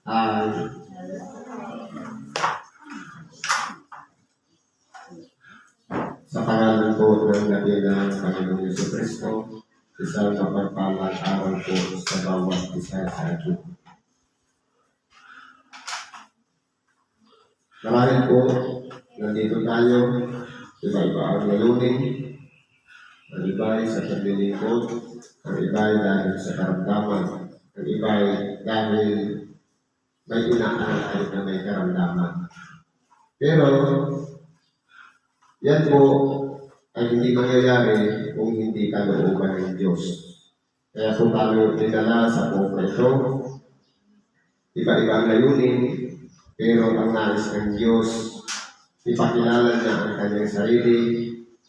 ay sa pangalan po ng dakilang Panginoong Jesucristo, isang mapagpalang araw po sa bawat isa sa atin. Marahil po, nandito tayo, iba-iba ang layunin, ang iba ay sa paglilingkod, ang iba ay dahil sa karamdaman, ang iba ay dahil may inaaral na may karamdaman. Pero, yan po ay hindi mangyayari kung hindi kalooban ng Diyos. Kaya kung tayo dinala sa buong na ito, iba-iba ang layunin, pero ang nais ng Diyos, ipakilala niya ang kanyang sarili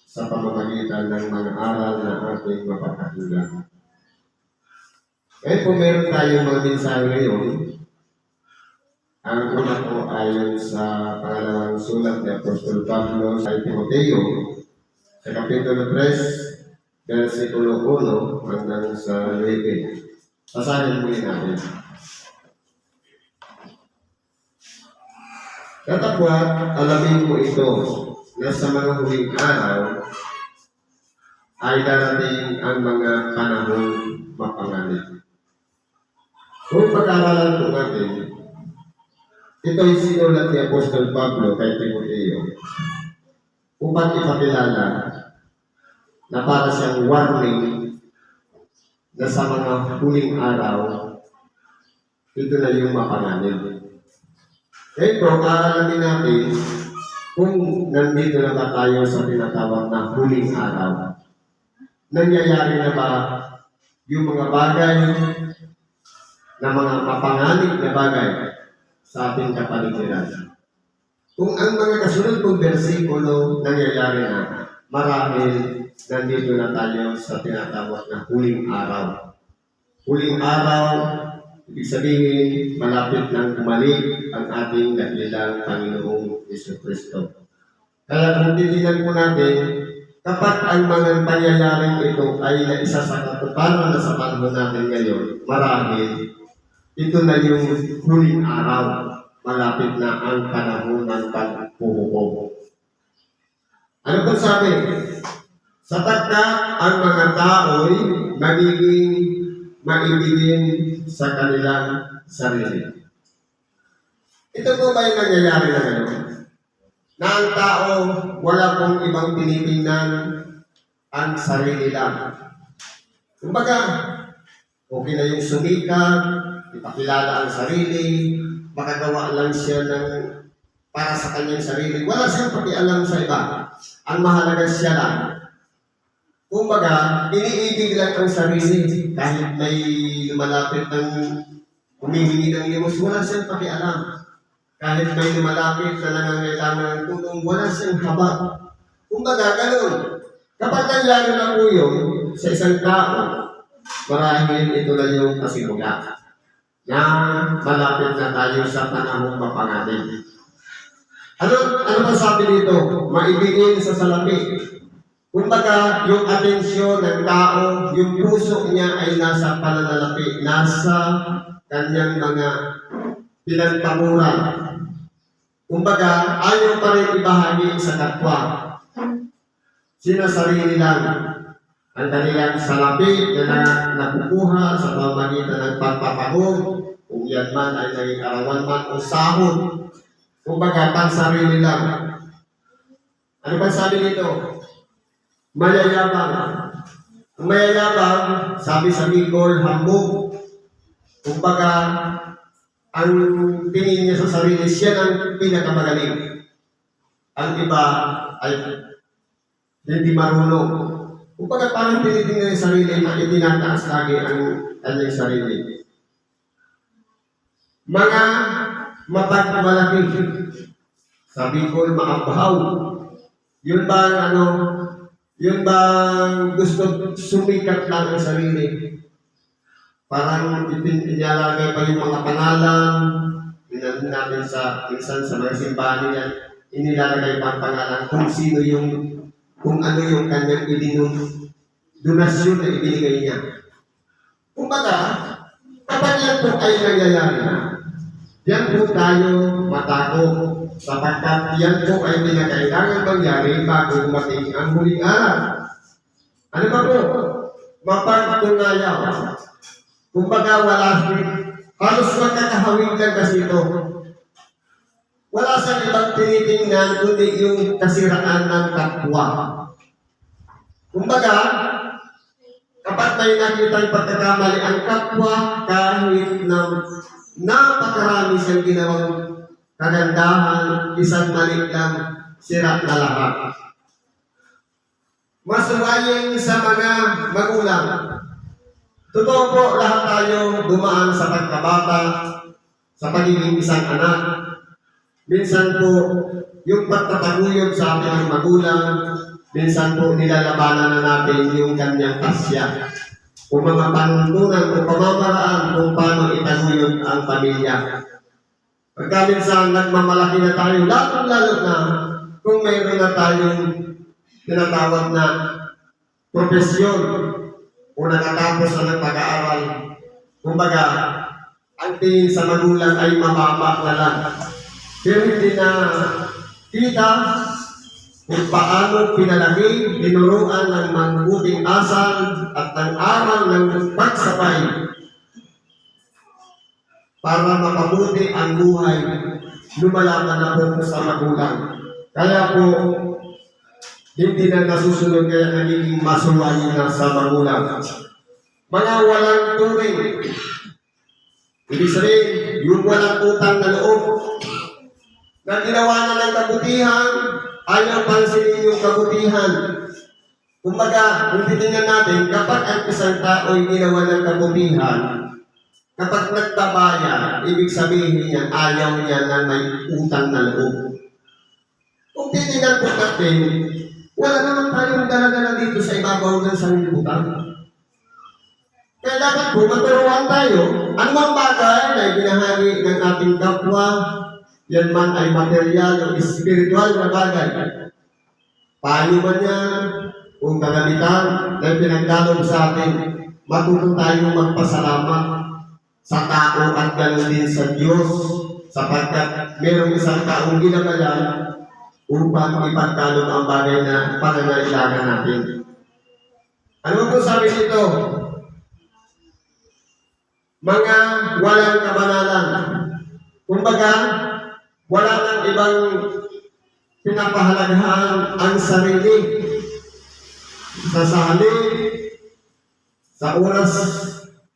sa pamamagitan ng mga aral na ating mapapakinggan. Kaya kung meron tayong mga mensahe ngayon, ang una po ayon sa pangalawang sulat ni Apostol Pablo sa Timoteo, sa Kapitulo 3, versikulo 1 hanggang sa 9. Basahin muli natin. Katapwat, alamin mo ito, na sa mga huling araw ay darating ang mga panahon mapanganib. Kung pag-aralan po natin, ito ay sinulat ni Apostol Pablo kay Timoteo upang ipakilala na para siyang warning na sa mga huling araw, ito na yung mapanganib. Ito, aalamin natin kung nandito na ba tayo sa tinatawag na huling araw. Nangyayari na ba yung mga bagay na mga mapanganib na bagay sa ating kapaligiran? Kung ang mga kasunod kong bersikulo nangyayari na, marahil nandito na tayo sa tinatawag na huling araw. Huling araw, ibig sabihin, malapit nang bumalik ang ating dakilang Panginoong Jesucristo. Kaya kung titignan po natin, kapag ang mga pangyayaring ito ay naisa sa katuparan na sa panahon natin ngayon, marahil ito na yung huling araw. Malapit na ang panahon ng paghuhukom. Ano po sabi? Sapagkat ang mga tao'y magiging maibigin sa kanilang sarili. Ito po ba yung nangyayari na ngayon? Na ang tao wala pong ibang tinitingnan ang sarili lang. Kumbaga, okay na yung sumikat, ipakilala ang sarili, makagawa lang siya ng para sa kanyang sarili. Wala siyang pakialam sa iba. Ang mahalaga siya lang. Kumbaga, iniibig lang ang sarili kahit may lumalapit ng humihingi ng limos, wala siyang pakialam. Kahit may lumalapit na nangangailangan ng tulong, wala siyang haba. Kumbaga, ganun. Kapag nangyari na po yun sa isang tao, marahil ito na yung kasimula na malapit na tayo sa panahong mapanganib. Ano ba sabi dito? Maibigin sa salapi. Kumbaga, yung atensyon ng tao, yung puso niya ay nasa pananalapi, nasa kanyang mga pinagpamuran. Kumbaga, ayaw pa rin ibahagi sa kapwa. Sinasarili lang ang kanilang salapi na nakukuha sa pamamagitan ng pagpapahog, kung yan man ay naging arawan man o sahod. Kumbaga, pansarili lang. Ano ba sabi nito? Mayayabang. Ang mayayabang, sabi sa Bicol, hambog. Kumbaga, ang tingin niya sa sarili, siya ang pinakamagaling. Ang iba ay hindi marunong. Kumbaga parang tinitingnan yung sarili na itinataas lagi ang kanyang sarili. Mga mapagmalaki, sabi ko, maabahaw. Yun bang gusto sumikat lang ang sarili? Parang ipinalagay pa yung mga pangalan, pinanong natin sa minsan sa mga simbahan niya, inilalagay pa ang pangalan kung sino yung kung ano yung kanyang donasyon na ibinigay niya. Kumbaga, kapag yan po ay nangyayari na, Diyan po tayo matakot sapagkat yan po ay pinakailangan mangyari bago dumating ang huling araw. Ano ba po? Mapagtunayaw. Kumbaga wala halos magkakahawig lang kasi ito. Wala sa ibang tinitingnan kundi yung kasiraan ng kapwa. Kumbaga, kapag may nakita yung pagkakamali ang kapwa, kahit na napakarami siyang ginawang kagandahan, isang mali lang, sira na lahat. Masuwayin sa mga magulang. Totoo po, lahat tayo dumaan sa pagkabata, sa pagiging isang anak. Minsan po, yung pagtataguyod sa ating magulang, minsan po nilalabanan na natin yung kanyang pasya. O mga panuntunan o pamamaraan kung paano itaguyod ang pamilya. Pagka minsan nagmamalaki na tayo, lalo na kung mayroon na tayong tinatawag na profesyon o nakatapos na ng pag-aaral. Kumbaga, ang tingin sa magulang ay mababa na lang. Pero hindi na kita kung paano pinalaki, tinuruan ng mabuting asal at ng aral ng pagsabay para makabuti ang buhay, lumalaban na po sa magulang. Kaya po, hindi na nasusunod kaya nagiging masuwayin na sa magulang. Mga walang turing. Ibig sabihin, yung walang utang na loob, na ginawa na ng kabutihan, ayaw pansinin yung kabutihan. Kumbaga, kung titingnan natin, kapag ang isang tao'y ginawa ng kabutihan, kapag nagtabaya, ibig sabihin niya, ayaw niya na may utang na loob. Kung titingnan po natin, wala naman tayong dala-dala dito sa ibabaw ng sanlibutan. Kaya dapat po, maturuan tayo, anumang bagay na binahagi ng ating kapwa, yan man ay material o spiritual na bagay. Paano man yan, kung kagamitan na pinagdalog sa atin, matuto tayong magpasalamat sa tao at ganoon din sa Diyos, sapagkat mayroong isang taong ginagalan upang ipagkalog ang bagay na pangangailangan natin. Ano po sabi dito? Mga walang kabanalan. Kumbaga, wala nang ibang pinapahalagahan ang sarili. Sa halip, sa oras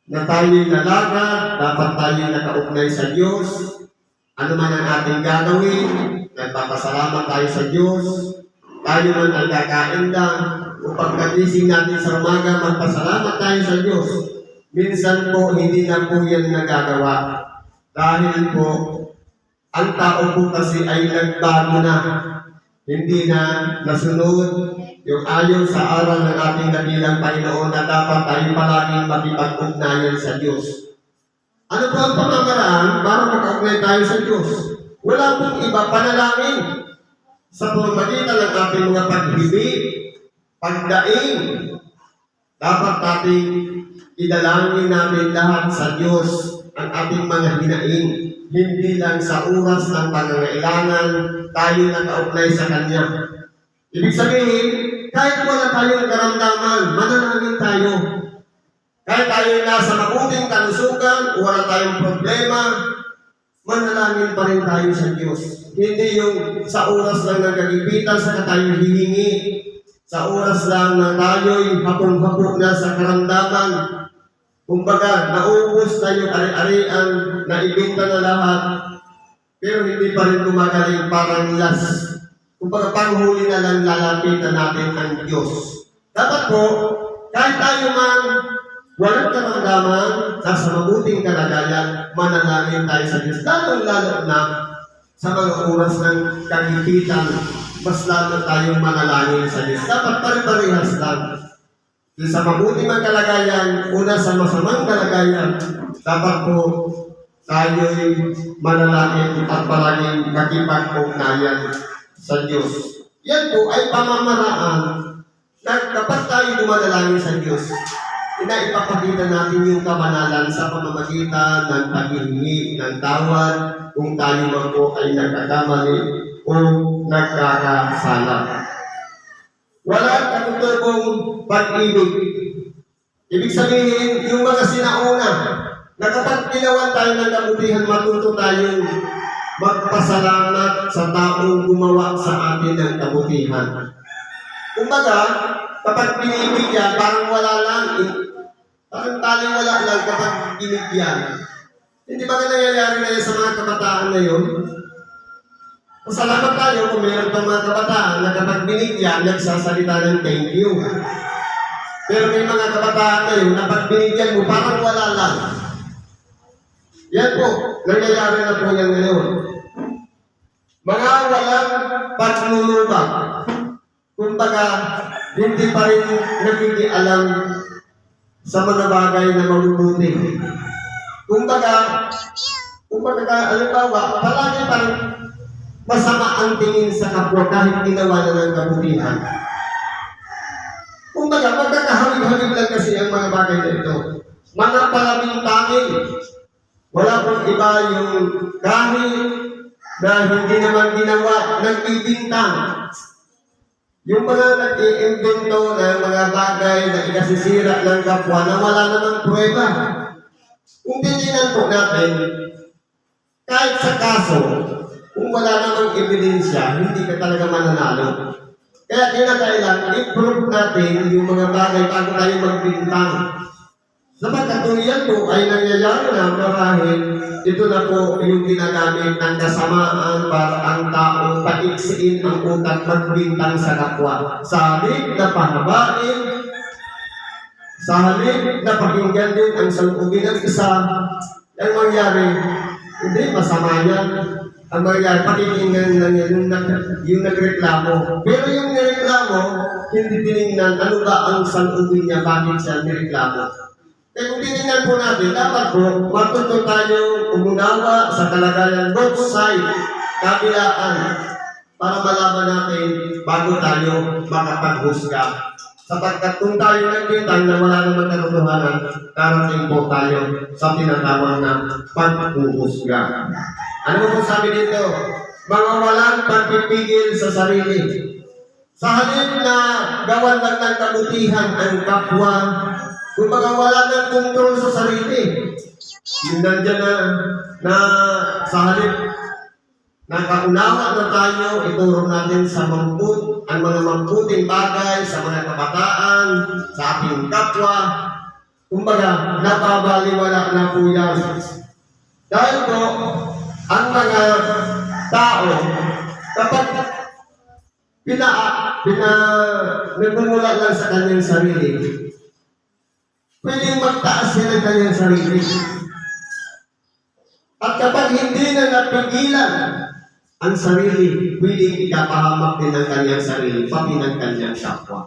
na tayo'y nalaga, dapat tayo'y nakaugnay sa Diyos. Ano man ang ating gagawin, nagpapasalamat tayo sa Diyos. Tayo man ang kakain lang, upang kagising natin sa umaga, magpasalamat tayo sa Diyos. Minsan po, hindi na po yan nagagawa. Dahil po, ang tao po kasi ay nagbago na. Hindi na nasunod yung ayon sa aral ng ating dakilang Panginoon na dapat tayo palaging makipag-ugnayan sa Diyos. Ano po ang pamamaraan para makaugnay tayo sa Diyos? Wala pong iba panalangin sa pamamagitan ng ating mga paghibig, pagdaing. Dapat nating idalangin natin lahat sa Diyos ang ating mga hinaing. Hindi lang sa oras ng pangangailangan tayo nakaugnay sa Kanya. Ibig sabihin, kahit wala tayong karamdaman, manalangin tayo. Kahit tayo nasa mabuting kalusugan, wala tayong problema, manalangin pa rin tayo sa Diyos. Hindi yung sa oras lang ng kagipitan, saka tayo hihingi. Sa oras lang na tayo'y hapong-hapong na sa karamdaman. Kumbaga, naubos na yung ari-arian, naibinta na lahat, pero hindi pa rin gumagaling parang last. Kumbaga, panghuli na lang lalapitan natin ang Diyos. Dapat po, kahit tayo man walang karamdaman, nasa mabuting kalagayan, manalangin tayo sa Diyos. Lalo na sa mga oras ng kagipitan, mas lalo tayong manalangin sa Diyos. Dapat pare-parehas lang. Sa mabuting mga kalagayan, una sa masamang kalagayan, dapat po tayo'y manalangin at palaging makipag-ugnayan sa Diyos. Yan po ay pamamaraan na kapag tayo dumadalangin sa Diyos, ipapakita natin yung kabanalan sa pamamagitan ng paghihingi ng tawad kung tayo man po ay nagkakamali o nagkakasala. Walang katutubong pag-ibig. Ibig sabihin, yung mga sinauna, na kapag ginawa tayo ng kabutihan, matuto tayong magpasalamat sa taong gumawa sa atin ng kabutihan. Kumbaga, kapag binibigyan, parang wala lang. Parang taling wala lang kapag binibigyan. Hindi ba nangyayari na yun sa mga kabataan na yun? Pasalamat tayo kung mayroon pang mga kabataan na kapag binigyan, nagsasalita ng thank you. Pero may mga kabataan na yun na pag binigyan mo, parang wala lang. Yan po, nangyayari na po yan ngayon. Mga walang paglulubag. Kumbaga, hindi pa rin nakikialam sa mga bagay na mabubuti. Kumbaga, halimbawa, palagi parang masama ang tingin sa kapwa kahit ginawa na ng kabutihan. Kumbaga, magkakahawig-hawig lang kasi ang mga bagay na ito. Mga palabing-tanging. Wala pong iba yung kahit na hindi naman ginawa, nagbibintang. Yung mga nag-iimbento ng mga bagay na ikasisira ng kapwa na wala namang pruweba. Kung titignan po natin, kahit sa kaso, kung wala namang ebidensya, hindi ka talaga mananalo. Kaya kinakailangan, i-prove natin yung mga bagay bago tayo magbintang. Sapagkat kung yan po ay nangyayari na marahil, ito na po yung ginagamit ng kasamaan para ang taong paiksiin ang utak magbintang sa kapwa. Sa halip na pahabain, sa halip na pakinggan din ang salubin ng isa, ang mangyari, hindi masama yan. Ang mangyari, pakinggan lang yan yung nagreklamo. Pero yung nireklamo, hindi tinignan ano ba ang salubin niya, bakit siya nireklamo. Kaya kung titignan po natin, dapat po matuto tayo umunawa sa kalagayan both side, kabilaan, para malaman natin bago tayo makapaghusga. Sapagkat kung tayo nagbintang na wala naman katotohanan, karating po tayo sa tinatawag na paghuhusga. Ano po sabi dito? Mga walang pagpipigil sa sarili. Sa halip na gawan lang ng kabutihan ang kapwa, kumbaga wala ng kontrol sa sarili. Yung nandiyan na sa halip na kaunawa na tayo, ituro natin sa ang mga mabuting bagay, sa mga kabataan, sa ating kapwa. Kumbaga, napabaliwala na po yan. Dahil po, ang mga tao, kapag nagmumula lang sa kanyang sarili, pwedeng magtaas siya ng kanyang sarili. At kapag hindi na napigilan ang sarili, pwedeng ikapahamak din ang kanyang sarili, pati ng kanyang kapwa.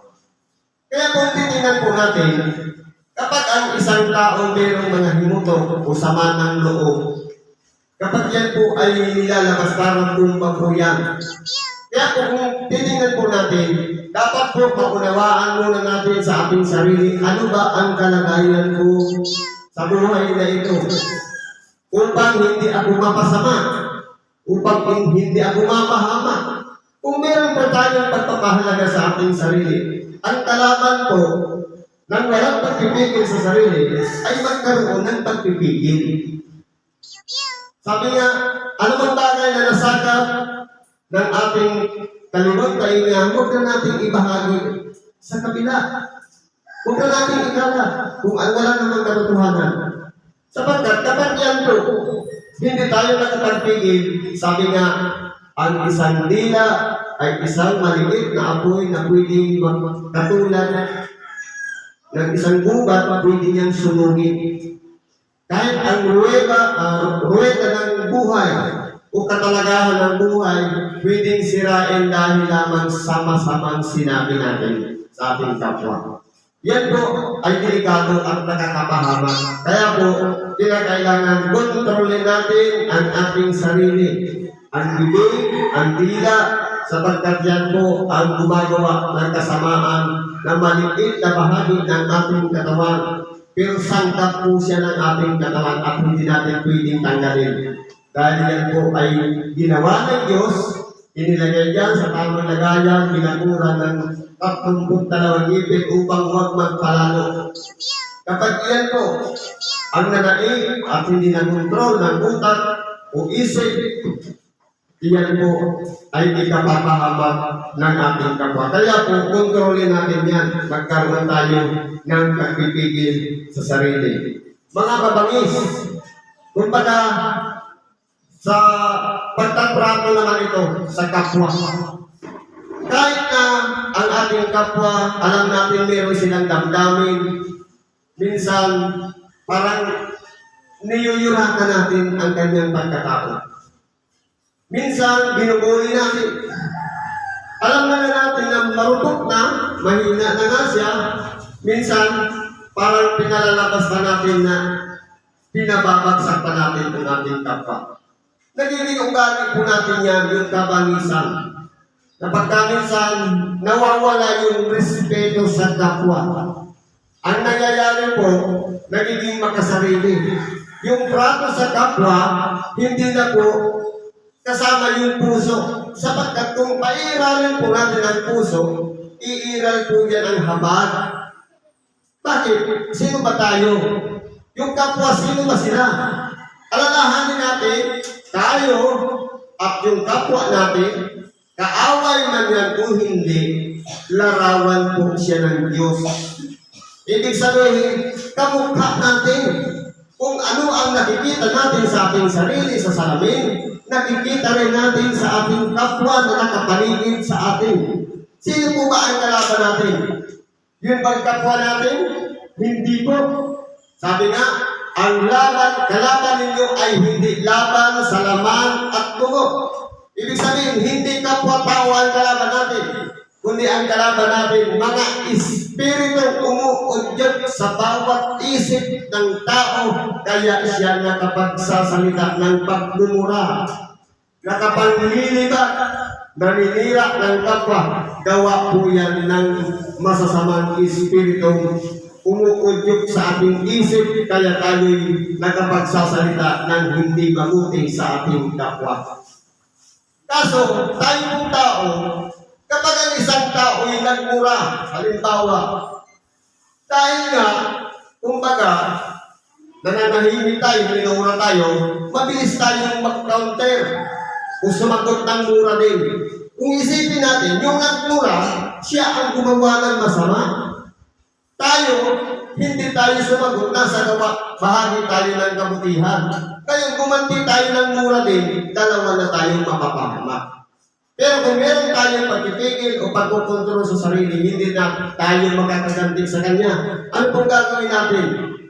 Kaya kung titingnan po natin, kapag ang isang tao mayroong mga himutok o sama ng loob, kapag yan po ay nilalabas parang tumbang po yan. Kaya kung titingnan po natin, dapat po maunawaan muna natin sa ating sarili, ano ba ang kalagayan ko sa buhay na ito? Upang hindi ako mapasama, upang hindi ako mapahama. Kung meron po tayong pagpapahalaga sa ating sarili, ang kalaban po ng walang pagpipigil sa sarili ay magkaroon ng pagpipigil. Sabi nga, ano bang bagay na nasakap ng ating kaliwag tainga, huwag na natin ibahagi sa kabila. Huwag na natin ikala kung wala namang katotohanan. Sapagkat kapag yan po, hindi tayo nakapagpigil. Sabi nga, ang isang dila ay isang maliit na apoy na pwedeng katulad ng isang gubat, pwede niyang sunugin. Kahit ang ruweta ng buhay o katalagahan ng buhay, pwedeng sirain dahil lamang sama-samang sinabi natin sa ating kapwa. Yan po ay delikado at nakakapahamak. Kaya po, kinakailangan kontrolin natin ang ating sarili. Ang bibig, ang dila, sapagkat yan po ang gumagawa ng kasamaan na maliit na bahagi ng ating katawan. Pero sangkap po siya ng ating katawan at hindi natin pwedeng tanggalin. Dahil yan po ay ginawa ng Diyos, inilagay yan sa tamang lagayan, binakura ng 32 ngipin upang huwag magpalalo. Kapag iyan po ang nanaig at hindi na-control ng utak o isip, iyan po ay di kapapahamak ng ating kapwa. Kaya po, kontrolin natin yan. Magkaroon tayo ng pagpipigil sa sarili. Mga kabangis, kumbaga, sa pagtatrato naman ito sa kapwa. Kahit na ang ating kapwa, alam natin meron silang damdamin, minsan parang niyuyuratan natin ang kanyang pagkatao. Minsan, binubuli natin. Alam na natin na marupok na, mahina na nga siya. Minsan, parang pinalalabas na natin na pinababagsak pa natin ang ating kapwa. Nagiging ugali po natin yan, yung kabangisan. Na pagkaminsan, nawawala yung respeto sa kapwa. Ang nangyayari po, nagiging makasarili. Yung trato sa kapwa, hindi na po kasama yung puso. Sapagkat kung pairalin po natin ang puso, iiral po yan ang habag. Bakit? Sino ba tayo? Yung kapwa, sino ba sila? Alalahanin natin, tayo at yung kapwa natin, kaaway man yan kung hindi, larawan po siya ng Diyos. Ibig sabihin, kamukha natin. Kung ano ang nakikita natin sa ating sarili, sa salamin, nakikita rin natin sa ating kapwa na nakapaligid sa atin. Sino po ba ang kalaban natin? Yun bang kapwa natin? Hindi po. Sabi nga, ang kalaban ninyo ay hindi laban sa laman at dugo. Ibig sabihin, hindi kapwa-tao ang kalaban natin, kundi ang kalaban natin, mga espiritu umuudyok sa bawat isip ng tao, kaya siya nakapagsasalita ng pagmumura, nakapanglilibat, naninira ng kapwa, gawa po yan ng masasamang espiritu umuudyok sa ating isip, kaya tayo'y nakapagsasalita ng hindi mabuti sa ating kapwa. Kaso, tayo pong tao, kapag ang isang tao ay nagmura, halimbawa, dahil nga, kumbaga, nananahimik tayo, minura tayo, mabilis tayong mag-counter o sumagot ng mura din. Kung isipin natin, yung nagmura, siya ang gumawa ng masama. Tayo, hindi tayo sumagot, nasa bahagi tayo ng kabutihan. Kaya gumanti tayo ng mura din, dalawa na tayong mapapahamak. Pero kung meron tayong pagpipigil o pagkukontrol sa sarili, hindi na tayo makakaganting sa Kanya. Ano pong gagawin natin?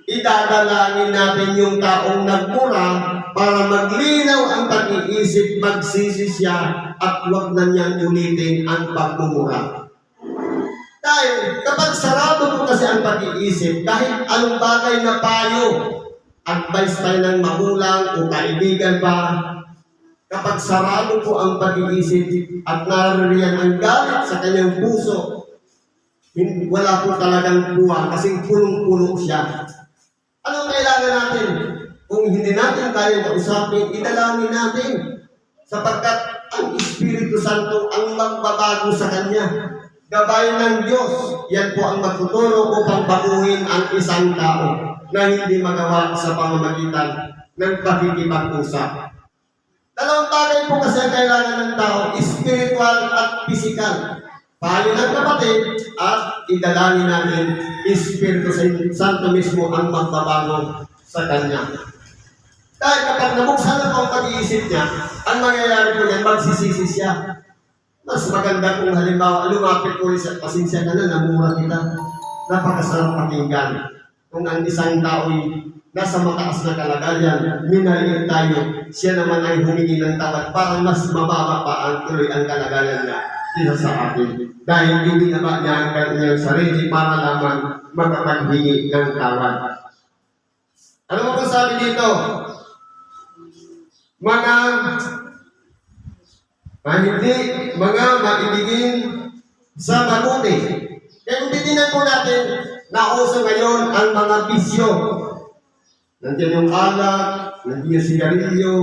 Idadalangin natin yung taong nagmura para maglinaw ang pag-iisip, magsisi siya at huwag na niyang ulitin ang pagmumura. Dahil kapag sarado po kasi ang pag-iisip, kahit anong bagay na payo, advice tayo ng magulang o kaibigan pa, kapag sarado po ang pag-iisip at naririyan ang galit sa kanyang puso, wala po talagang buwan kasi punong-puno siya. Anong kailangan natin? Kung hindi natin kaya kausapin, idalangin natin. Sapagkat ang Espiritu Santo ang magbabago sa Kanya. Gabay ng Diyos, yan po ang magtuturo upang baguhin ang isang tao na hindi magawa sa pamamagitan ng pakikipag-usap. Dalawang bagay po kasi ang kailangan ng tao, spiritual at physical. Payo ng kapatid at idalangin natin, Espiritu Santo mismo ang magbabago sa Kanya. Dahil kapag nabuksan na ang pag-iisip niya, ang mangyayari po niyan, magsisisi siya. Mas maganda kung halimbawa, lumapit po sa pasensya ka na, namura kita. Napakasarap pakinggan. Kung ang isang tao'y nasa mataas na kalagayan, minaliit tayo, siya naman ay humingi ng tawad para mas mababa pa ang tuloy ang kalagayan niya kisa sa atin. Dahil hindi naman niya ang kanyang sarili para lamang makapaghingi ng tawad. Ano mo kung sabi dito? Mga hindi, mga maibigin sa mabuti. Kaya kung titignan po natin, nauso ngayon ang mga bisyo. Nandiyan yung alak, nandiyan yung sigarilyo,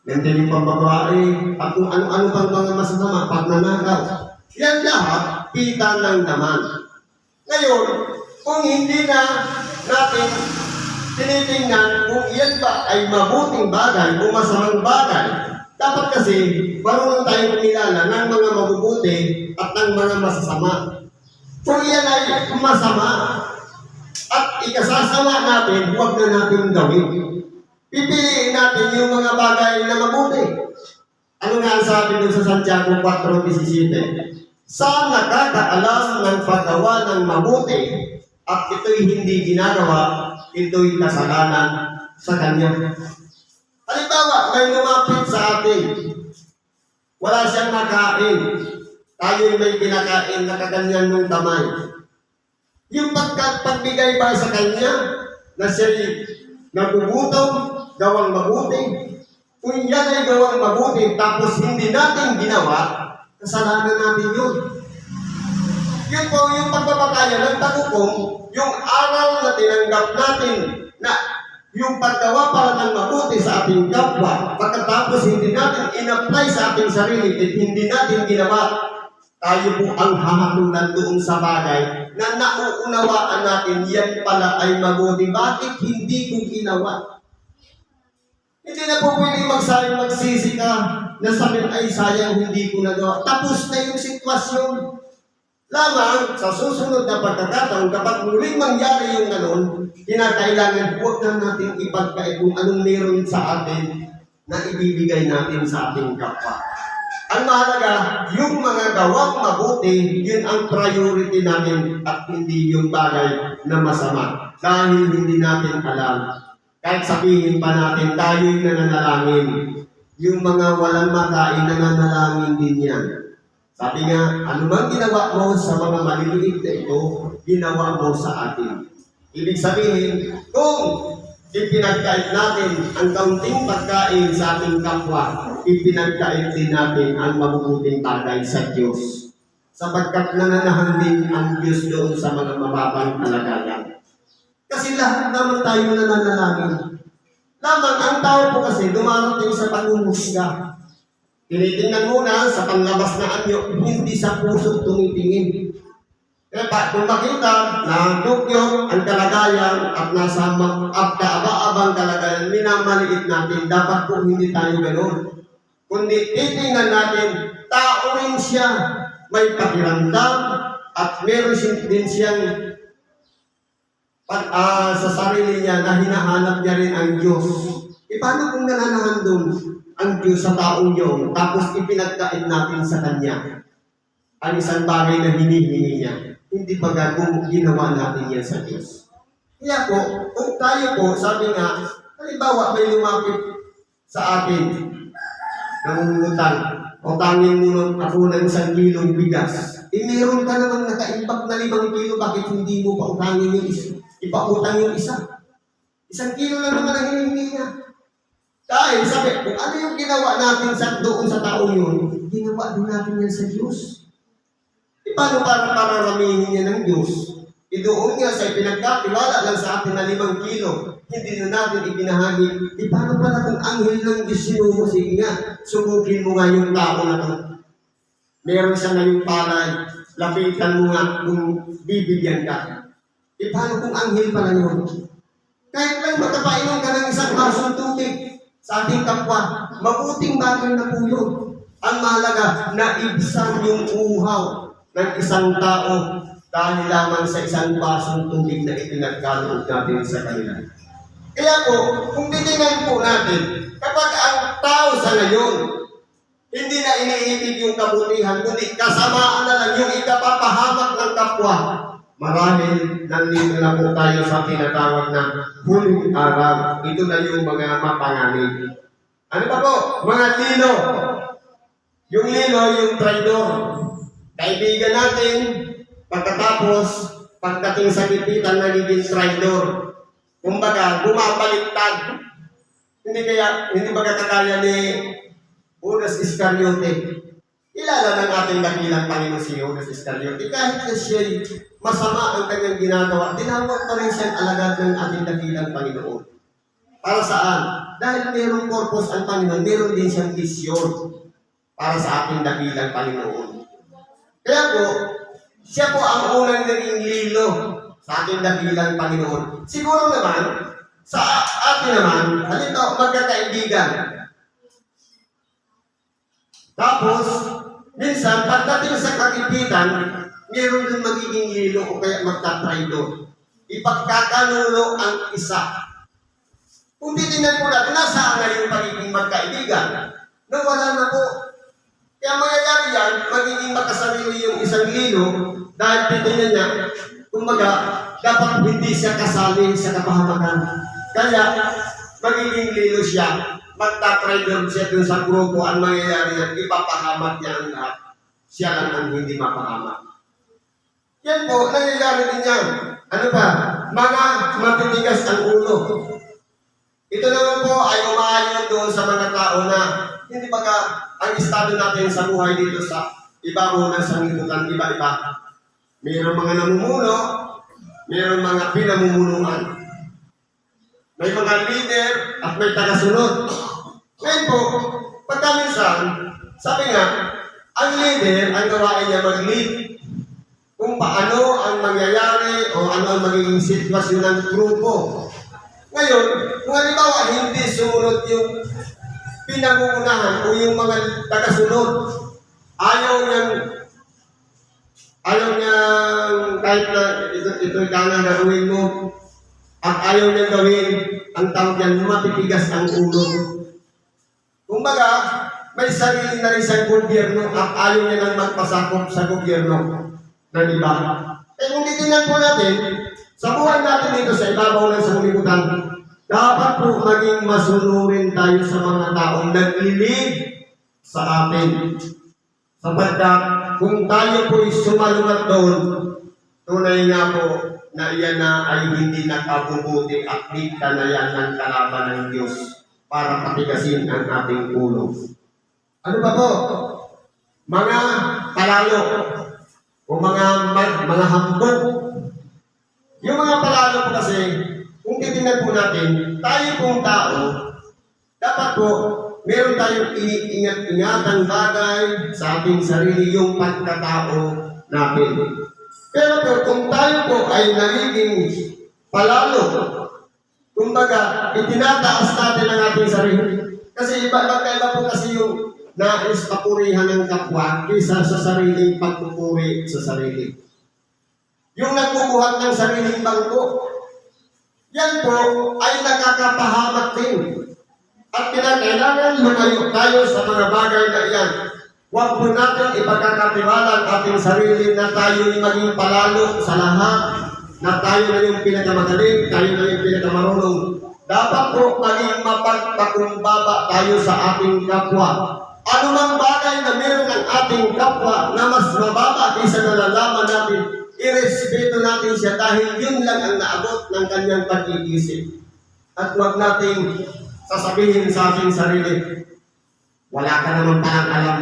nandiyan yung pambabae, at kung ano-ano pang mga masasama, pagnanakaw. Yan lahat, kita ng naman. Ngayon, kung hindi na natin tinitingnan kung iyan ba ay mabuting bagay o masamang bagay, dapat kasi marunong tayong kumilala ng mga mabubuti at ng mga masasama. Kung iyan ay masama at ikasasama natin, huwag na natin gawin. Pipiliin natin yung mga bagay na mabuti. Ano nga ang sabi doon sa Santiago 4:17? Sa nakakaalam ng paggawa ng mabuti at ito'y hindi ginagawa, ito'y kasalanan sa kanya. Halimbawa, may lumapit sa atin. Wala siyang nakain. Tayo'y may kinakain na kaganyan ng kamay. Yung pagbigay ba sa kanya na siya'y nagugutom, gawang mabuti. Kung yan ay gawang mabuti tapos hindi natin ginawa, kasalanan natin yun. Yun po yung pagbabakaya ng tagukom, yung aral na tinanggap natin na yung paggawa para ng mabuti sa ating kapwa, pagkatapos hindi natin in-apply sa ating sarili at hindi natin ginawa, tayo po ang hahatulan doon sa bagay na nauunawaan natin yan pala ay mabuti. Bakit hindi ko ginawa? Hindi na po pwede magsisi ka na sabihin ay sayang hindi ko nagawa. Tapos na yung sitwasyon. Lamang sa susunod na pagkakataon, kapag muling mangyari yung ganon, kinakailangan huwag na natin ipagkait kung anong meron sa atin na ibibigay natin sa ating kapwa. Ang mahalaga, yung mga gawang mabuti, yun ang priority natin at hindi yung bagay na masama. Dahil hindi natin alam. Kahit sabihin pa natin, tayo'y nananalangin. Yung mga walang makain, nananalangin din yan. Sabi nga, anumang ginawa mo sa mga maliliit na ito, ginawa mo sa atin. Ibig sabihin, kung ipinagkait natin ang kaunting pagkain sa ating kapwa, ipinagkait din natin ang mabubuting bagay sa Diyos. Sapagkat nananahan din ang Diyos doon sa mga mababang kalagayan. Kasi lahat naman tayo nananalangin. Lamang ang tao po kasi dumarating sa pangungusga. Tinitingnan muna sa panlabas na anyo, hindi sa puso tumitingin. Kaya kung makita na dugyot ang kalagayan at nasa kaaba-abang kalagayan, minamaliit natin, dapat po hindi tayo ganoon. Kundi titingnan natin, tao rin siya, may pakiramdam at meron din siyang sa sarili niya na hinahanap niya rin ang Diyos. Paano kung nananahan doon ang Diyos sa taong yun, tapos ipinagkait natin sa Kanya ang isang bagay na hinihingi niya? Hindi ba kung ginawa natin yan sa Diyos? Kaya po, kung tayo po, sabi nga, halimbawa may lumapit sa atin, nangungutang, o tangin mo ako ng 1 kilong bigas, meron ka namang nakaimbak na 5 kilo, bakit hindi mo pa utangin yung isa? Ipautang yung isa. 1 kilo lang naman ang hinihingi niya. Dahil sabi, kung ano yung ginawa natin doon sa taong yun, ginawa din natin yan sa Diyos. Paano para pararamihin niya ng Diyos? Doon nga sa pinagkatiwala lang sa atin na 5 kilo, hindi na natin ibinahagi. Paano pala kung anghel ng Diyos sinumo? Sige nga, subukin mo nga yung tao na to. Meron siya ngayong palay, lapitan mo nga kung bibigyan ka. Paano kung anghel pala yun? Kahit lang magkapainom ka ng 1 basong tubig sa ating kapwa, mabuting bagay na po yun. Ang mahalaga, naibsan yung uhaw ng isang tao dahil lamang sa 1 basong tubig na ipinagkaloob natin sa kanila. Kaya po, kung titingnan po natin, kapag ang tao sa ngayon, hindi na iniibig yung kabutihan, kundi kasamaan na lang yung ikapapahamak ng kapwa, marahil nandito na po tayo sa tinatawag na huling araw. Ito na yung mga mapanganib. Ano pa po? Mga lino. Yung lino, yung traidor. Kaibigan natin, pagkatapos, pagdating sa gipitan, nagiging traidor. Kumbaga, bumabaliktad. Hindi ba kakaya ni Judas Iscariote? kilala ng ating dakilang Panginoon si Judas Iscariote. Kahit na siya'y masama ang kanyang ginagawa, tinawag pa rin siyang alagad ng ating dakilang Panginoon. Para saan? Dahil mayroong purpose ang Panginoon, mayroon din siyang vision para sa ating dakilang Panginoon. Kaya po, siya po ang unang naging lilo sa ating dakilang Panginoon. Siguro naman, sa atin naman, halito, magkakaibigan. Tapos, minsan, pagdating sa kagipitan, mayroon din magiging lilo o kaya magtatraidor. Ipagkakanulo ang isa. Kung titignan po natin, nasaan na yung pagiging magkaibigan? Nawala na po. Kaya mangyayari yan, magiging makasarili yung isang lilo dahil titignan niya, kumbaga, dapat hindi siya kasali sa kapahamakan. Kaya, magiging lilo siya. Magtatraidor siya dun sa grupo. Ang mangyayari yan, ipapahamak niya ang lahat. Siya lang ang hindi mapahamak. Yan po, nangyayari din yan. Ano ba? Mga matitigas ang ulo. Ito naman po ay umaayon doon sa mga tao na hindi baga ang estado natin sa buhay dito sa ibabaw ng sanglibutan, iba-iba. Mayroong mga namumuno, mayroong mga pinamumunuan. May mga leader at may tagasunod. Ngayon po, pagkaminsan, sabi nga, ang leader, ang gawain niya mag-lead kung paano ang mangyayari o ano ang magiging sitwasyon ng grupo. Ngayon, kung halimbawa hindi sumunod yung pinangungunahan o yung mga tagasunod, ayaw niyang kahit na ito'y kailangan gawin mo at ayaw niyang gawin, ang tawag niyan, matitigas ang ulo. Kumbaga, may sarili na rin sa gobyerno at ayaw niya nang magpasakop sa gobyerno ng iba. Kung titignan po natin, sa buhay natin dito sa ibabaw ng sanglibutan, dapat po maging masunurin tayo sa mga taong naglilid sa atin. Sapagkat kung tayo po'y sumalungat doon, tunay nga po na iyan na ay hindi nakabubuti at dikta na yan ng kalaban ng Diyos para patigasin ang ating ulo. Ano ba po? Mga palalo o mga hambog. Yung mga palalo po kasi, kung titingnan po natin, tayo pong tao, dapat po, meron tayong iniingat-ingatang bagay sa ating sarili, yung pagkatao natin. Pero po, kung tayo po ay nagiging palalo, kumbaga, itinataas natin ang ating sarili. Kasi iba po kasi yung nais papurihan ng kapwa kaysa sa sariling pagpupuri sa sarili. Yung nagbubuhat ng sariling bangko, yan po ay nakakapahamak din. At kinakailangan lumayo tayo sa mga bagay na iyan. Huwag po natin ipagkakatiwala ang ating sarili na tayo maging palalo sa lahat, na tayo na yung pinakamagaling, tayo na yung pinakamarunong. Dapat po maging mapagpakumbaba tayo sa ating kapwa. Ano mang bagay na meron ng ating kapwa na mas mababa kaysa nalalaman natin, irespeto natin siya dahil yun lang ang naabot ng kanyang pag-iisip. At huwag natin sasabihin sa ating sarili, wala ka naman palang alam.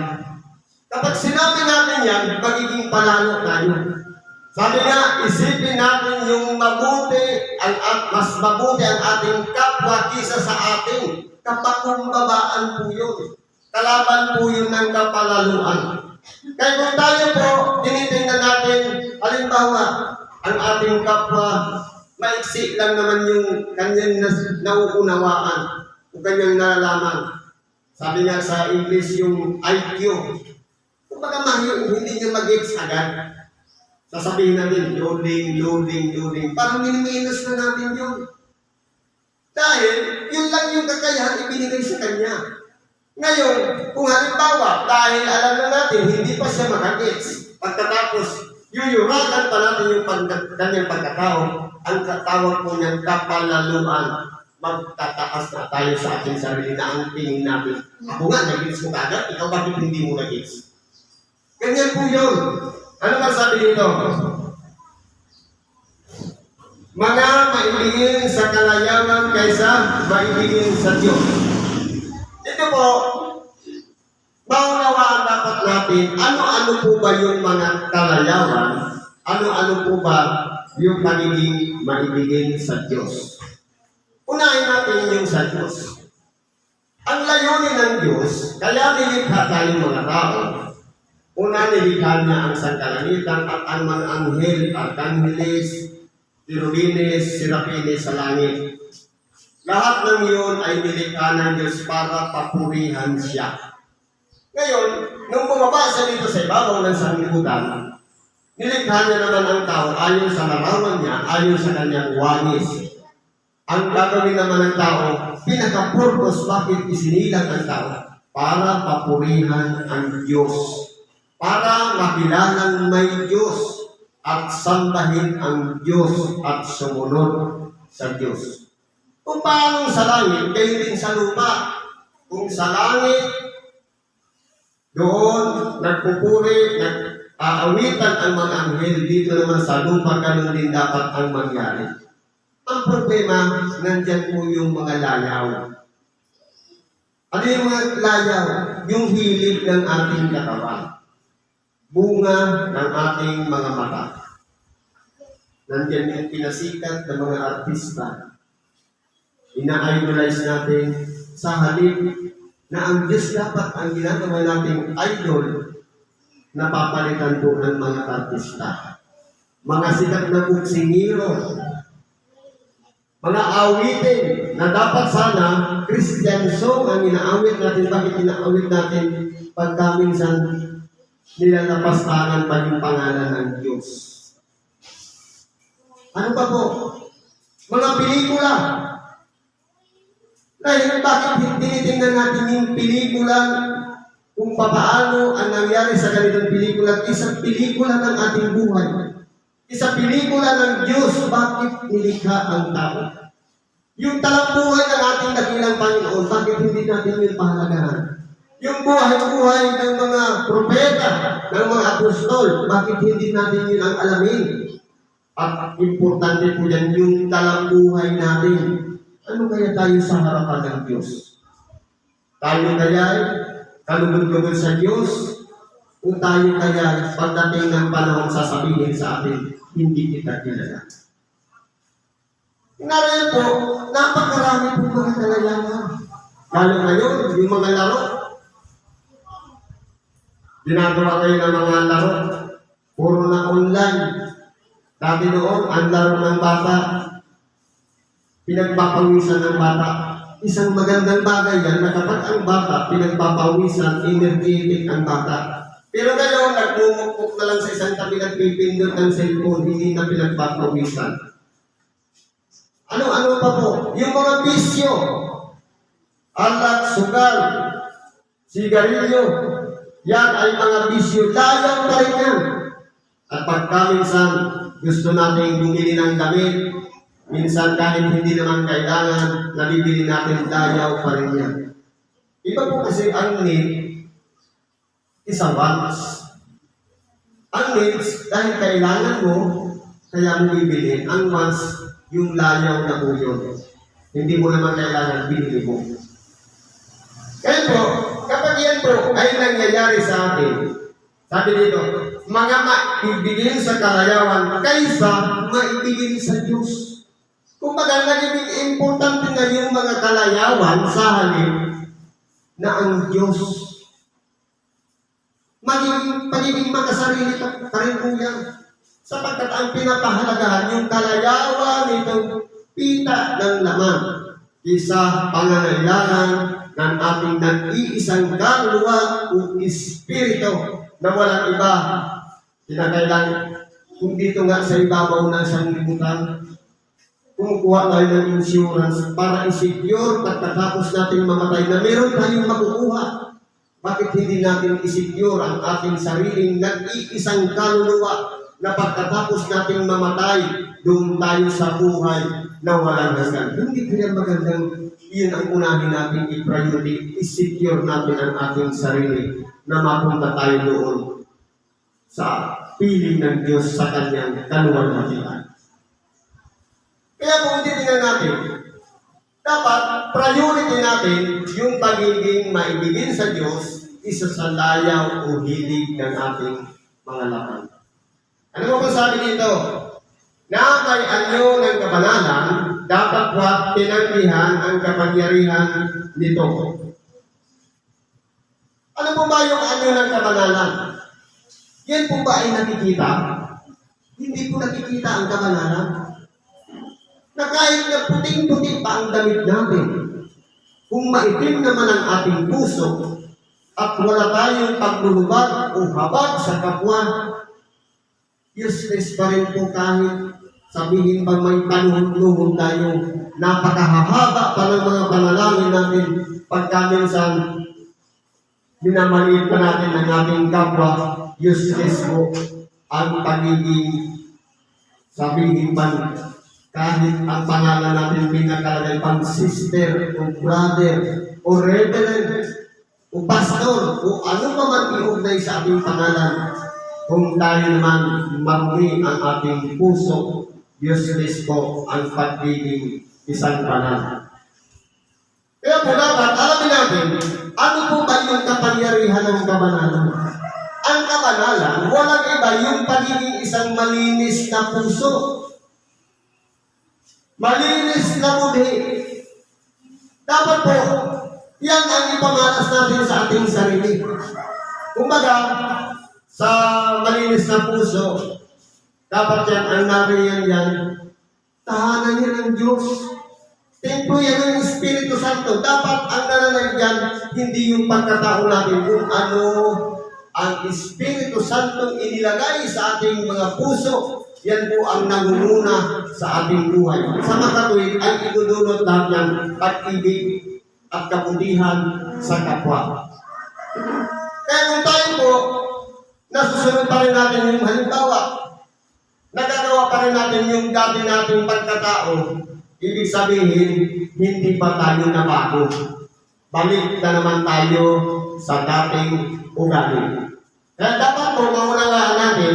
Kapag sinabi natin yan, magiging palalo tayo. Sabi nga, isipin natin yung mas mabuti ang ating kapwa kisa sa atin. Kapakumbabaan po yun. Kalaban po yun ng kapalaluan. Kaya kung tayo po, tinitingnan natin, halimbawa, ang ating kapwa, maiksi lang naman yung kanyang nauunawaan o kanyang nalalaman. Sabi nga sa English yung IQ. Kung baka hindi niya mag-gets agad, sasabihin natin, loading. Parang miniminus na natin yun. Dahil, yun lang yung kakayahan ibinigay sa kanya. Ngayon, kung halimbawa, dahil alam na natin, hindi pa siya makagets, pagkatapos, yuyuragan pa natin yung kanyang pagkatao, ang katawag po niyang kapalaluan, magtataas na tayo sa ating sarili na ang tingin natin. Ako nga, nag-gets mo kagad, ikaw bakit hindi mo nag-gets? Ganyan po yun. Ano ba sabi dito? Mga maibigin sa kalayaman kaysa maibigin sa Diyos. Ito po, maunawaan dapat natin natin ano-ano po ba yung mga kalayawan, ano-ano po ba yung pagiging maibigin sa Diyos. Unahin natin yung sa Diyos. Ang layunin ng Diyos, kaya nilikha tayong mga tao. Una, nilikha niya ang sangkalangitan at ang mga anghel, arkangeles, tirubines, serapines sa langit. Lahat ng iyon ay nilikha ng Diyos para papurihan siya. Ngayon, nung bumaba siya dito sa ibabaw ng sanglibutan, nilikha niya naman ang tao ayon sa larawan niya, ayon sa kanyang wangis. Ang gagawin naman ng tao, pinaka-purpose bakit isinilang ang tao? Para papurihan ang Diyos. Para makilalang may Diyos at sambahin ang Diyos at sumunod sa Diyos. Kung paano sa langit, kayo din sa lupa. Kung sa langit, doon nagpupuri, nag-aawitan ang mga anghel, dito naman sa lupa, ganun din dapat ang mangyari. Ang problema, nandyan po yung mga layaw. Ano yung mga layaw? Yung hilig ng ating katawan. Bunga ng ating mga mata. Nandyan yung pinasikat ng mga artista. Ina-idolize natin sa halip na ang Diyos dapat ang ginagawa nating idol na papalitan po ng mga artista. Mga sikat na buksingiro, mga awitin na dapat sana Christian song ang inaawit natin. Bakit inaawit natin pagka minsan nilalapastangan pa yung pangalan ng Diyos? Ano pa po? Mga pelikula. Dahil bakit tinitingnan natin yung pelikula kung papaano ang nangyari sa ganitong pelikula? Isang pelikula ng ating buhay. Isang pelikula ng Diyos, bakit nilikha ang tao? Yung talambuhay ng ating dakilang Panginoon, bakit hindi natin yung pahalagahan? Yung buhay-buhay ng mga propeta, ng mga apostol, bakit hindi natin yun ang alamin? At importante po yan, yung talambuhay natin. Ano kaya tayo sa harapan ng Diyos? Tayo kaya kalugod-lugod sa Diyos? O tayo kaya pagdating ng panahon sasabihin sa atin, hindi kita kilala? Ngayon po, napakarami po mga kalayawan. Lalo ngayon, yung mga laro. Ginagawa kayo ng mga laro. Puro na online. Dati noon, ang laro ng bata, pinagpapawisan ng bata. Isang magandang bagay yan na kapag ang bata, pinagpapawisan, energetic ang bata. Pero ngayon, nagmumukpok na lang sa isang tabi, nagpipindot ng cellphone, hindi na pinagpapawisan. Ano-ano pa po? Yung mga bisyo, alak, sugal, sigarilyo, yan ay mga bisyo. Layaw pa rin yan. At pagka minsan gusto natin bumili ng damit, minsan kahit hindi naman kailangan, nabibili natin, layaw pa rin yan. Iba po kasi ang need, isang wants. Ang needs, dahil kailangan mo, kaya mo bibili. Ang wants, yung layaw na po yun. Hindi mo naman kailangan, binili mo. Kaya po, kapag yan po ay nangyayari sa atin, sabi dito, mga maibigin sa kalayawan kaysa maibigin sa Diyos. Kung baga, naging importante na yung mga kalayawan sa halip na ang Diyos. Pagiging magkasarili ka rin po yan. Sapagkat ang pinapahalagahan yung kalayawan nitong pita ng laman isa pangangailangan ng ating nag-iisang kaluluwa o espiritu na walang iba. Kinakailangan, kung dito nga sa ibabaw ng sanglibutan, kumukuha tayo ng insurance para i-secure pagkatapos natin mamatay na meron tayong makukuha. Bakit hindi natin i-secure ang ating sariling nag-iisang kaluluwa na pagkatapos nating mamatay, doon tayo sa buhay na walang hanggan? Hindi kaya magandang yun ang unahin natin i-priority, i-secure natin ang ating sarili na mapunta tayo doon sa piling ng Diyos sa kanyang kaluwalhatian. Kaya kung titingnan natin, dapat priority natin yung pagiging maibigin sa Diyos isa sa layaw o hilig ng ating mga laman. Ano mo kung sabi dito? Na may anyo ng kabanalan, dapat huwag tinanggihan ang kapangyarihan nito. Ano po ba yung anyo ng kabanalan? Yan po ba ay nakikita? Hindi po nakikita ang kabanalan. Na kahit na puting-puting pa ang damit natin, kung maitim naman ang ating puso at wala tayong paglulubag o habag sa kapwa, useless pa rin po kahit sabihin bang may panuhod-luhod tayo. Napakahahaba pa ng mga panalangin natin pagka minsan minamaliit pa natin ang ating kapwa, useless po ang pagiging sabihin pa kahit ang pangalan natin pinakalagay pang sister o brother o reverend o pastor o ano pa man iugnay sa ating pangalan, kung tayo naman marumi ang ating puso, useless po ang pagiging isang banal. Kaya po dapat alamin natin, ano po ba yung kapangyarihan ng kabanalan? Ang kabanalan, walang iba yung pagiging isang malinis na puso. Malinis na muli. Dapat po, yan ang ipamalas natin sa ating sarili. Kumbaga, sa malinis na puso, dapat yan ang nariyan yan, tahanan yan ng Diyos. Templo yan ng Espiritu Santo. Dapat ang nananalig yan, hindi yung pagkatao natin kung ano ang Espiritu Santo inilagay sa ating mga puso. Yan po ang nangunguna sa ating buhay. Sa makatuwid ay idudulot lahat ng pag-ibig at kabutihan sa kapwa. Kaya kung tayo po, nasusunod pa rin natin yung halimbawa, nagagawa pa rin natin yung dati nating pagkatao, ibig sabihin, hindi pa tayo nabago. Balik na naman tayo sa dating ugali. Kaya dapat po maunawaan natin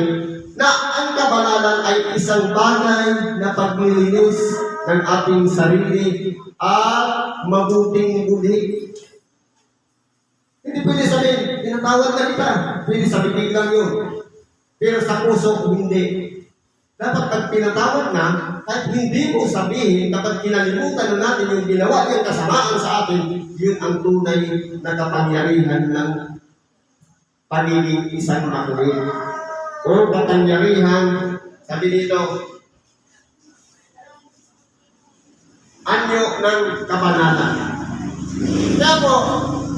na ang kabanalan ay isang bagay na paglilinis ng ating sarili at mabuting budi. Hindi pwede sabihin, tinatawag na kita. Pwede sa bibig lang yun. Pero sa puso, hindi. Dapat pag pinatawag na, kahit hindi mo sabihin, kapag kinalimutan na natin yung ginawa yung kasamaan sa atin, yun ang tunay na kapangyarihan ng pagiging isang matuwid. O kapangyarihan, sabi dito, anyo ng kabanalan. Kaya po,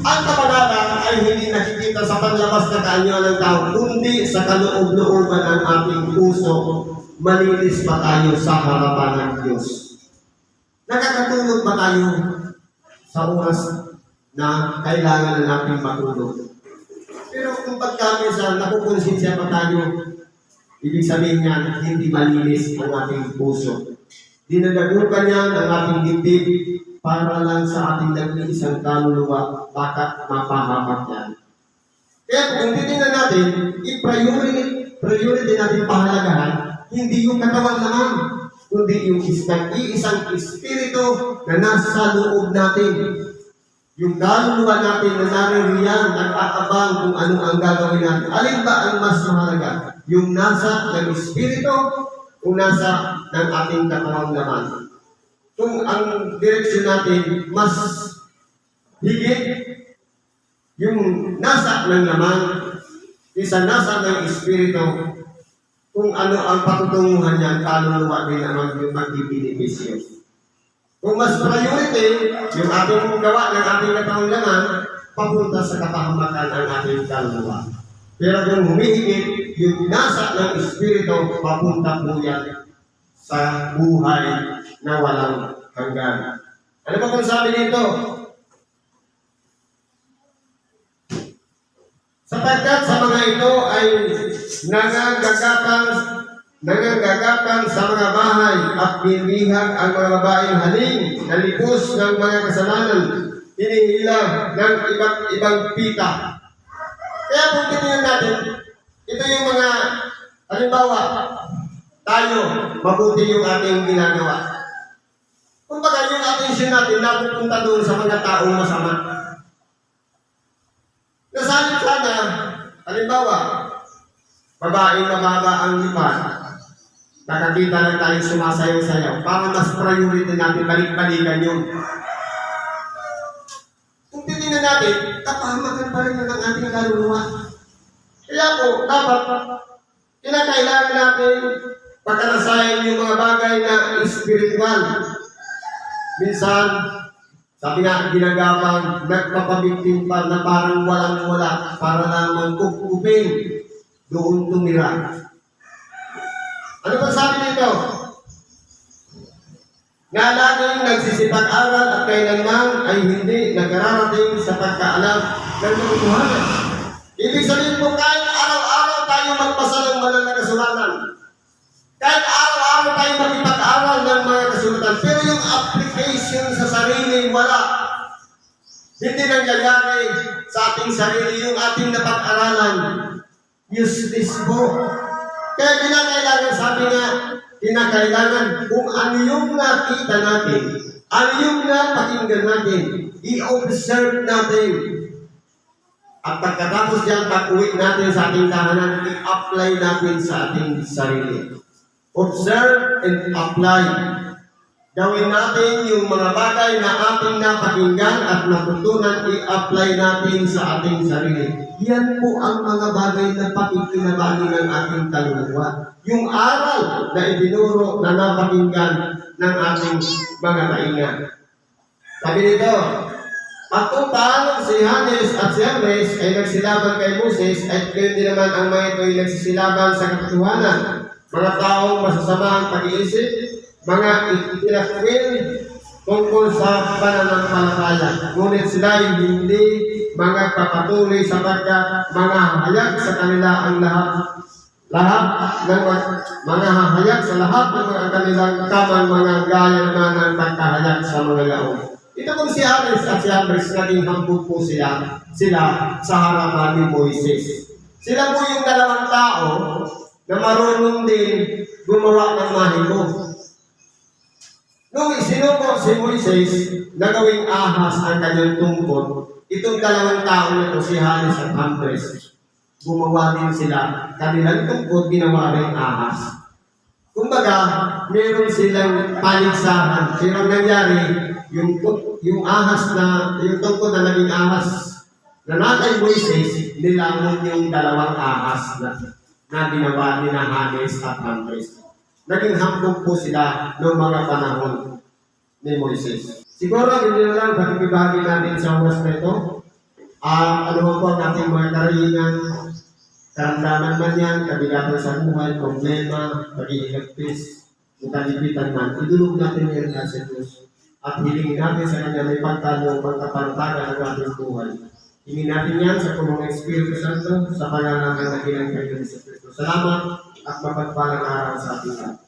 ang kabanalan ay hindi nakikita sa panlabas na kaanyuan ng tao, kundi sa kaloob-looban ng ating puso, malinis pa tayo sa harapan ng Diyos. Nakakatulog ba tayo sa oras na kailangan na natin matulog? Pero kung pagka minsan nakukonsensya pa tayo, ibig sabihin niya, hindi malinis ang ating puso. Dinadagukan niya ang ating dibdib para lang sa ating nag-iisang kaluluwa, bakit mapahamak yan. Kaya kung titingnan natin, i-priority natin pahalagahan, hindi yung katawan naman, kundi yung isang espiritu na nasa loob natin. Yung kaluluwa natin na naririyan, nag-aabang kung ano ang gagawin natin. Alin ba ang mas mahalaga? Yung nasa ng espiritu o nasa ng ating katawang laman? Kung ang direksyon natin mas higit yung nasa ng laman, isa nasa ng espiritu, kung ano ang patutunguhan niya, kaluluwa din naman yung magbibenepisyo. Kung mas priority, yung ating gawa ng ating katawang laman, papunta sa kapahamakan ang ating kaluluwa. Pero kung humihigit, yung nasa ng espiritu, papunta po yan sa buhay na walang hanggan. Ano ba kung sabi dito? Sapagkat sa mga ito ay nangangagakan sa mga bahay at binihag ang mga babaeng haling na lipos ng mga kasalanan, hinihila ng iba't ibang pita. Kaya kung titingnan natin, ito yung mga halimbawa, tayo, mabuti yung ating ginagawa. Kumbaga yung atensyon natin napupunta doon sa mga taong masama. Nasaan Halimbawa, babaeng mababa ang lipat, nakakita lang tayo sumasayaw-sayaw, para mas priority natin, balik-balikan yun. Kung titignan natin, kapahamakan pa rin ang ating kaluluwa. Kaya po, dapat, kinakailangan natin pagkanasayan yung mga bagay na spiritual. Minsan, sabi nga, ginagapang, nagpapabiktim pa na parang walang-wala para lamang kukupin doon tumira. Ano ba sabi dito? Nga laging nagsisipag-aral at kailanman ay hindi nagararating sa pagkaalam ng katotohanan. Ibig sabihin po, kahit araw-araw tayo magbasa ng banal na kasulatan, kahit araw-araw tayo magpag-aral ng mga kasulatan, pero yung application sa sarili, wala. Hindi nangyayari sa ating sarili yung ating napag-aralan. Useless po. Kaya kinakailangan, sabi nga, kinakailangan kung ano yung nakita natin, ano yung napakinggan natin, i-observe natin. At pagkatapos dyan, pag-uwi natin sa ating tahanan, i-apply natin sa ating sarili. Observe and apply. Gawin natin yung mga bagay na ating napakinggan at natutunan, i-apply natin sa ating sarili. Yan po ang mga bagay na pakikinabani ng ating kaluluwa. Yung aral na ibinuro na napakinggan ng ating mga kaingan. Sabi nito, at kung paano si Hanes at si Jambres ay nagsilaban kay Moses, at gayon din naman ang mga ito ay nagsisilaban sa katotohanan. Mga taong masasama ang pag-iisip, mga itinakwil tungkol sa pananampalataya. Ngunit sila ay hindi mga papatuloy sapagkat mga hahayag sa kanila ang lahat ng mga hahayag sa lahat ng mga kanilang tamang mga gaya naman ng pagkahayag sa mga laon. Ito kung si Hanes at si Jambres, naging hambog po sila sa harapan ni Moises. Sila po yung dalawang tao na marunong din gumawa ng mahiko. Nung isinuko si Moises na gawing ahas ang kanyang tungkod, itong dalawang tao na ito, si Hanes at Jambres, gumawa din sila. Kanilang tungkod, ginawa rin ahas. Kumbaga, meron silang paligsahan. Pero nangyari, yung ahas na, yung tungkod na naging ahas na natay Moises, nilamon yung dalawang ahas na ginawa ni Hanes at Jambres. Naging hambog po sila noong mga panahon ni Moises. Siguro, hindi na lang pakikibahagi natin sa oras na ito. Ano po ang ating mga karahingan, karamdaman man yan, kabigatan sa buhay, problema, pag-iigagpis, kalipitan man, idulog natin yan sa Diyos. At hilingin natin sa Kanya may pagtalong, pagkapantaga ng ating buhay. Hingin natin yan sa tulong ng Espiritu Santo, sa pangalan ng Ginang Kristo. Salamat at mapagpalang araw sa ating lahat.